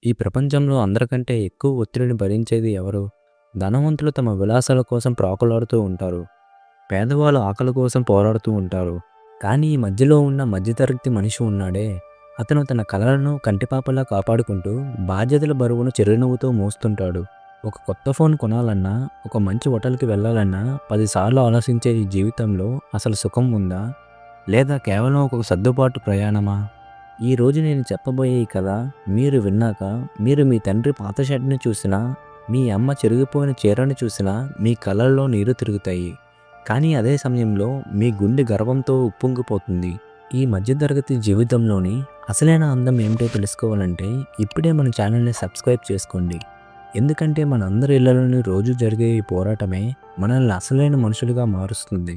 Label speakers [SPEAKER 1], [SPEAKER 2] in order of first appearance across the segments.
[SPEAKER 1] ఈ ప్రపంచంలో అందరికంటే ఎక్కువ ఒత్తిడిని భరించేది ఎవరు? ధనవంతులు తమ విలాసాల కోసం ప్రాకులాడుతూ ఉంటారు. పేదవాళ్ళు ఆకలి కోసం పోరాడుతూ ఉంటారు. కానీ ఈ మధ్యలో ఉన్న మధ్యతరగతి మనిషి ఉన్నాడే, అతను తన కలలను కంటిపాపలా కాపాడుకుంటూ బాధ్యతల బరువును చిరునవ్వుతో మోస్తుంటాడు. ఒక కొత్త ఫోన్ కొనాలన్నా, ఒక మంచి హోటల్కి వెళ్ళాలన్నా 10 సార్లు ఆలోచించే ఈ జీవితంలో అసలు సుఖం ఉందా? లేదా కేవలం ఒక సర్దుబాటు ప్రయాణమా? ఈరోజు నేను చెప్పబోయే ఈ కథ మీరు విన్నాక మీరు మీ తండ్రి పాత షర్ట్ని చూసినా, మీ అమ్మ చెరిగిపోయిన చీరని చూసినా మీ కళ్ళల్లో నీరు తిరుగుతాయి. కానీ అదే సమయంలో మీ గుండె గర్వంతో ఉప్పొంగిపోతుంది. ఈ మధ్యతరగతి జీవితంలోని అసలైన అందం ఏమిటో తెలుసుకోవాలంటే ఇప్పుడే మన ఛానల్ని సబ్స్క్రైబ్ చేసుకోండి. ఎందుకంటే మన అందరి ఇళ్లలోని రోజు జరిగే ఈ పోరాటమే మనల్ని అసలైన మనుషులుగా మారుస్తుంది.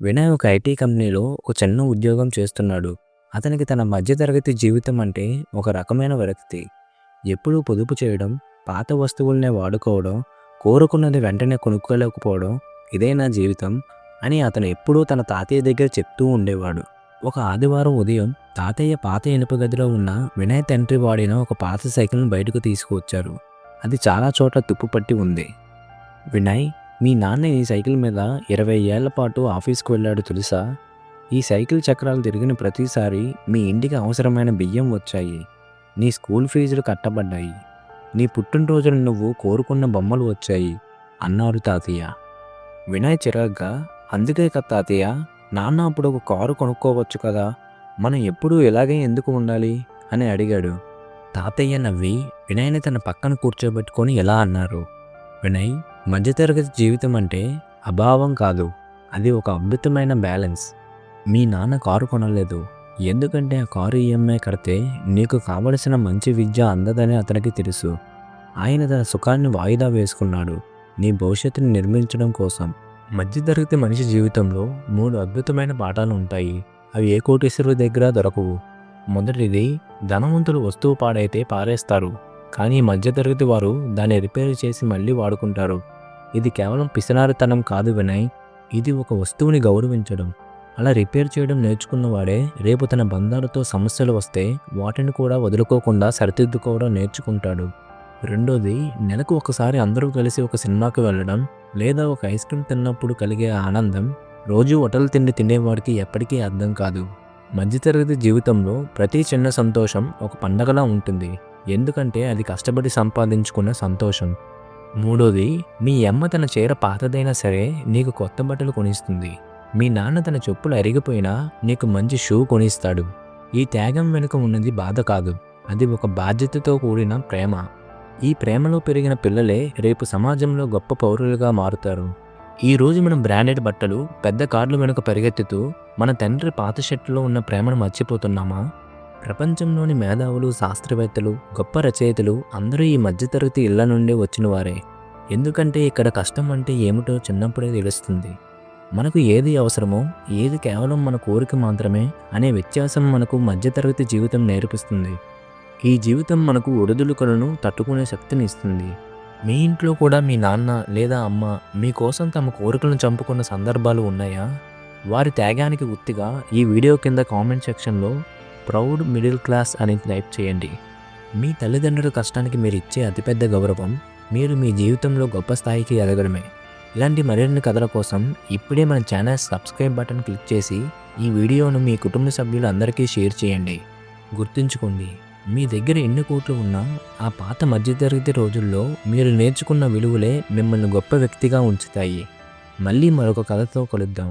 [SPEAKER 1] వినయ్ ఒక ఐటీ కంపెనీలో ఒక చిన్న ఉద్యోగం చేస్తున్నాడు. అతనికి తన మధ్యతరగతి జీవితం అంటే ఒక రకమైన విరక్తి. ఎప్పుడూ పొదుపు చేయడం, పాత వస్తువులనే వాడుకోవడం, కోరుకున్నది వెంటనే కొనుక్కోలేకపోవడం, ఇదే నా జీవితం అని అతను ఎప్పుడూ తన తాతయ్య దగ్గర చెప్తూ ఉండేవాడు. ఒక ఆదివారం ఉదయం తాతయ్య పాత ఇనుప గదిలో ఉన్న వినయ్ తండ్రి వాడిన ఒక పాత సైకిల్ని బయటకు తీసుకువచ్చారు. అది చాలా చోట్ల తుప్పు పట్టి ఉంది. వినయ్, మీ నాన్న ఈ సైకిల్ మీద 20 ఏళ్ల పాటు ఆఫీస్కి వెళ్ళాడు తెలుసా? ఈ సైకిల్ చక్రాలు తిరిగిన ప్రతిసారి మీ ఇంటికి అవసరమైన బియ్యం వచ్చాయి, నీ స్కూల్ ఫీజులు కట్టబడ్డాయి, నీ పుట్టినరోజున నువ్వు కోరుకున్న బొమ్మలు వచ్చాయి అన్నారు తాతయ్య. వినయ్ చిరాగ్గా, అందుకే కదా తాతయ్య, నాన్న అప్పుడు ఒక కారు కొనుక్కోవచ్చు కదా, మనం ఎప్పుడూ ఇలాగే ఎందుకు ఉండాలి అని అడిగాడు. తాతయ్య నవ్వి వినయ్ని తన పక్కన కూర్చోబెట్టుకొని ఎలా అన్నారు, వినయ్, మధ్యతరగతి జీవితం అంటే అభావం కాదు, అది ఒక అద్భుతమైన బ్యాలెన్స్. మీ నాన్న కారు కొనలేదు, ఎందుకంటే ఆ కారు ఈఎంఐ కడితే నీకు కావలసిన మంచి విద్య అందదని అతనికి తెలుసు. ఆయన తన సుఖాన్ని వాయిదా వేసుకున్నాడు నీ భవిష్యత్తుని నిర్మించడం కోసం. మధ్యతరగతి మనిషి జీవితంలో 3 అద్భుతమైన పాఠాలు ఉంటాయి. అవి ఏ కోటీశ్వరుడి దగ్గర దొరకవు. మొదటిది, ధనవంతులు వస్తువు పాడైతే పారేస్తారు, కానీ మధ్యతరగతి వారు దాన్ని రిపేర్ చేసి మళ్ళీ వాడుకుంటారు. ఇది కేవలం పిసినారితనం కాదు వినయ్, ఇది ఒక వస్తువుని గౌరవించడం. అలా రిపేర్ చేయడం నేర్చుకున్నవాడే రేపు తన బంధాలతో సమస్యలు వస్తే వాటిని కూడా వదులుకోకుండా సరిదిద్దుకోవడం నేర్చుకుంటాడు. రెండోది, నెలకు ఒకసారి అందరూ కలిసి ఒక సినిమాకి వెళ్ళడం లేదా ఒక ఐస్ క్రీమ్ తిన్నప్పుడు కలిగే ఆనందం రోజు హోటల్ తిండి తినేవాడికి ఎప్పటికీ అర్థం కాదు. మధ్యతరగతి జీవితంలో ప్రతి చిన్న సంతోషం ఒక పండగలా ఉంటుంది, ఎందుకంటే అది కష్టపడి సంపాదించుకున్న సంతోషం. మూడోది, మీ అమ్మ తన చీర పాతదైనా సరే నీకు కొత్త బట్టలు కొనిస్తుంది. మీ నాన్న తన చెప్పులు అరిగిపోయినా నీకు మంచి షూ కొనిస్తాడు. ఈ త్యాగం వెనుక ఉన్నది బాధ కాదు, అది ఒక బాధ్యతతో కూడిన ప్రేమ. ఈ ప్రేమలో పెరిగిన పిల్లలే రేపు సమాజంలో గొప్ప పౌరులుగా మారుతారు. ఈరోజు మనం బ్రాండెడ్ బట్టలు, పెద్ద కార్లు వెనుక పరిగెత్తుతూ మన తండ్రి పాత షర్టులో ఉన్న ప్రేమను మర్చిపోతున్నామా? ప్రపంచంలోని మేధావులు, శాస్త్రవేత్తలు, గొప్ప రచయితలు అందరూ ఈ మధ్యతరగతి ఇళ్ల నుండి వచ్చిన వారే. ఎందుకంటే ఇక్కడ కష్టం అంటే ఏమిటో చిన్నప్పుడే తెలుస్తుంది. మనకు ఏది అవసరమో, ఏది కేవలం మన కోరిక మాత్రమే అనే వ్యత్యాసం మనకు మధ్యతరగతి జీవితం నేర్పిస్తుంది. ఈ జీవితం మనకు ఒడిదుడుకులను తట్టుకునే శక్తిని ఇస్తుంది. మీ ఇంట్లో కూడా మీ నాన్న లేదా అమ్మ మీకోసం తమ కోరికలను చంపుకున్న సందర్భాలు ఉన్నాయా? వారి త్యాగానికి గుర్తుగా ఈ వీడియో కింద కామెంట్ సెక్షన్లో ప్రౌడ్ మిడిల్ క్లాస్ అని టైప్ చేయండి. మీ తల్లిదండ్రుల కష్టానికి మీరు ఇచ్చే అతిపెద్ద గౌరవం మీరు మీ జీవితంలో గొప్ప స్థాయికి ఎదగడమే. ఇలాంటి మరిన్ని కథల కోసం ఇప్పుడే మన ఛానల్ సబ్స్క్రైబ్ బటన్ క్లిక్ చేసి ఈ వీడియోను మీ కుటుంబ సభ్యులందరికీ షేర్ చేయండి. గుర్తుంచుకోండి, మీ దగ్గర ఎన్ని కోట్లు ఉన్నా ఆ పాత మధ్యతరగతి రోజుల్లో మీరు నేర్చుకున్న విలువలే మిమ్మల్ని గొప్ప వ్యక్తిగా ఉంచుతాయి. మళ్ళీ మరొక కథతో కలుద్దాం.